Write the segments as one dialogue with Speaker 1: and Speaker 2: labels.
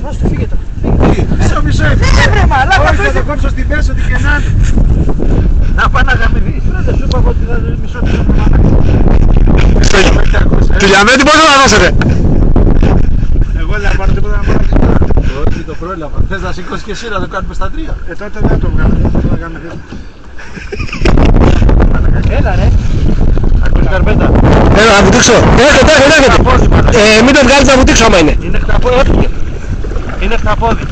Speaker 1: άστο, φύγε τώρα.
Speaker 2: Μισό.
Speaker 1: Βρε μαλάκα,
Speaker 2: όχι, θα το κόψω στην πέσο, τι και να είναι.
Speaker 1: να πάει να γαμηδείς, δεν σου είπα εγώ ότι θα μισό της
Speaker 3: Του Λιαμέτη πόσο θα δώσετε?
Speaker 2: Εγώ δεν θα πάρω τίποτα να πάρω τίποτα. Όχι, το πρόλαβα. Θες να σηκώσεις και εσύ να το κάνουμε στα 3? Τότε δεν το βγάλω, δεν θα κάνουμε τίποτα.
Speaker 1: Έλα ρε.
Speaker 2: Ακούς καρπέτα.
Speaker 3: Έλα να βουτήξω. Έρχεται. Μην το βγάλεις να βουτήξω άμα είναι.
Speaker 1: Είναι χταπόδι, έφυγε. Είναι χταπόδι.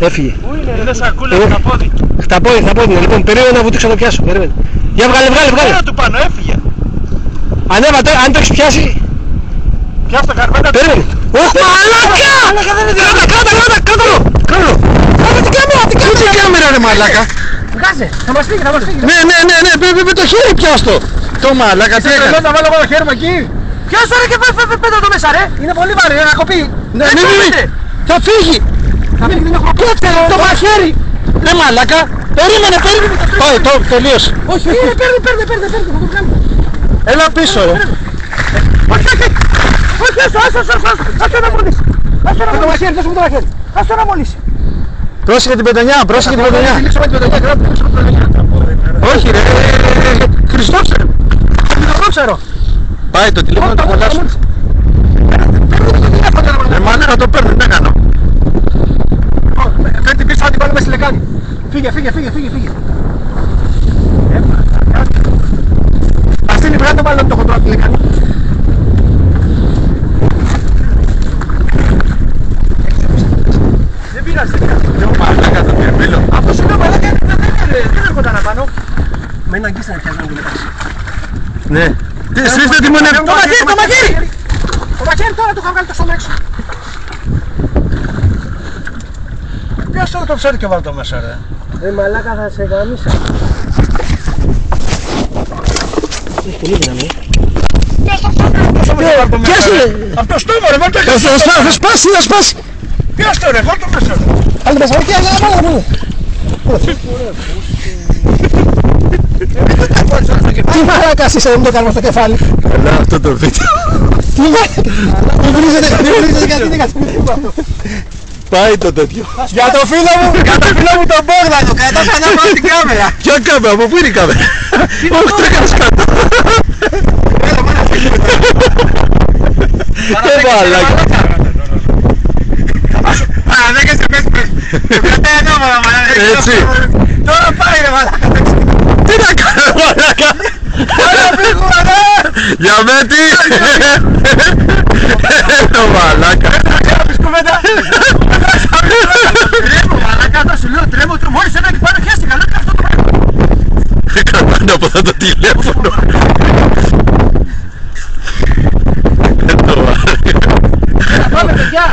Speaker 3: Έφυγε.
Speaker 1: Πού είναι, είναι σακούλα χταπόδι.
Speaker 3: Χταπόδι είναι. Λοιπόν, περίμενε να βουτήξω να το πιάσω. Περίμενε. Για βγάλε.
Speaker 1: Πέρα του πάνω, έφυγε.
Speaker 3: Ανέβα, αν το έχεις πιάσει.
Speaker 1: Πιάσ' το καρπέτα.
Speaker 3: Περίμενε. Όχι μαλάκα! Κάτω! Τι κάμερα ρε μαλάκα!
Speaker 1: Βγάζε, θα μας φύγει.
Speaker 3: Ναι, με το χέρι πιάστο! Το μαλάκα τι έκανε!
Speaker 1: Να βάλω το χέρι μου εκεί. Πιάσ' το ρε και πέτα το μέσα ρε. Είναι πολύ βαρύ, να κοπεί.
Speaker 3: Ναι, θα φύγει! Κάτσε το μαχαίρι! Ρε μαλάκα! Περίμενε! Όχι, τελείωσε!
Speaker 1: Όχι, παίρνε, θα το βγάλουμε.
Speaker 3: Έλα πίσω ρε!
Speaker 1: Όχι, άσο να μολύσει. Άσο να μολύσει.
Speaker 3: Πρόσεχε την πετονιά! Όχι ρε!
Speaker 1: Χριστόξερε. Το ξέρω.
Speaker 3: Πάει το τηλέφωνο το κολλάσου!
Speaker 2: Ρε μαλάκα το παίρνει, δεν κάνω.
Speaker 1: Φέρ' την πίσω, θα την βάλουμε στη λεκάνη. Φύγε. Αυτή είναι η πράγμα, βάλω το χοντρό από τη λεκάνη. Δεν πειράζει.
Speaker 2: Δεν μου μαλάκα το πιερμίλο.
Speaker 1: Αυτό σου λέω μαλάκα, δεν έρχονταν απάνω. Με έναν αγγίσανε πια να μιλάς.
Speaker 3: Ναι! Σβήστε τη μονή!
Speaker 1: Το μαχαίρι τώρα του είχα βγάλει το σώμα έξω.
Speaker 2: Ποιος τώρα το ψάρι και βάλει το μέσα ρε.
Speaker 1: Ρε μαλάκα θα σε γαμίσα. Έχει πολύ δύναμη.
Speaker 2: Αυτό στο μωρέ, βάλ' το μέσα.
Speaker 3: Θα σπάσει!
Speaker 2: Ποιος το ρε, βάλ' το μέσα.
Speaker 3: Άλλη μέσα, όχι, άλλα. Τι μαλάκας είσαι, δεν το κάνουμε στο κεφάλι.
Speaker 2: Καλά αυτό το βίντεο.
Speaker 3: Τι μαλάκας. Μην βρίζετε γιατί είναι καθημερινό.
Speaker 2: Πάει το τέτοιο.
Speaker 3: Για το φίλο μου τον Μπόγδανο, κατάσα να πάω την κάμερα.
Speaker 2: Ποια κάμερα, από πού είναι η κάμερα? Όχι, το έκανες κάτω. Το μαλάκα.
Speaker 1: Παραδέκες και πες. Κρατάει ανώμαλα μαλάκα.
Speaker 2: Έτσι.
Speaker 1: Τώρα πάει ρε μαλάκα.
Speaker 2: Τι να κάνω μαλάκα.
Speaker 1: Άρα φύγουμε ρε.
Speaker 2: Για μέτη. Το μαλάκα.
Speaker 1: Κάνεις κουβέντα. Τρέμω μαλάκα, τώρα σου λέω τρέμω. Μόλις ένα εκεί πάνω χέστηκα, λέω και αυτό το πράγμα.
Speaker 2: Κρατάνε από εδώ το τηλέφωνο. Το μαλάκα.
Speaker 1: Πάμε παιδιά.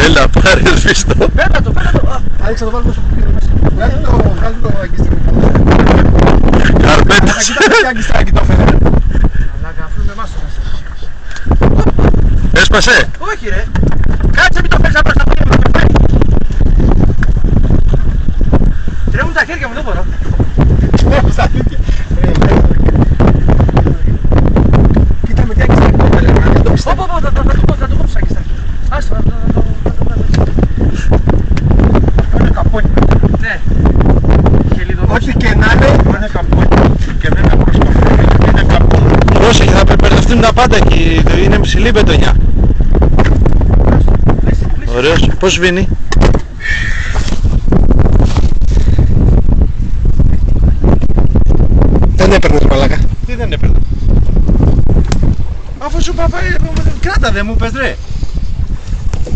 Speaker 2: Έλα πάρε σβήστο.
Speaker 1: Πέτα το.
Speaker 3: Άλεξα το βάλω τόσο που πήρε μέσα. Βγάλει το αγκιστράκι.
Speaker 2: Καρπέτας.
Speaker 3: Τι αγκιστράκι το έφερε.
Speaker 1: Μαλάκα, αφού είναι μάστορας.
Speaker 2: Έσπασε.
Speaker 1: Όχι ρε. Κάτσε μην το παίξα προς τα πόδια μου. Τρέμουν τα χέρια μου, δεν μπορώ.
Speaker 3: Στα χέρια. Κοίτα με τι αγκιστράκι το έφερε.
Speaker 1: Θα το κόψω αγκιστράκι. Άστο, θα το βγάλω.
Speaker 3: Είναι καπόνι.
Speaker 1: Ναι.
Speaker 3: Ό,τι και να είναι,
Speaker 2: Είναι καπόνι. Και δεν είναι προσκοφή. Είναι καπόνι.
Speaker 3: πρόσεχε, θα μπερδευτούν τα πάντα εκεί, είναι ψηλή μπετονιά. Ωραίος, πώς σβήνει. Δεν έπαιρνες μαλάκα.
Speaker 2: Τι δεν έπαιρνα. Αφού σου είπα, κράτα δεν μου πες ρε.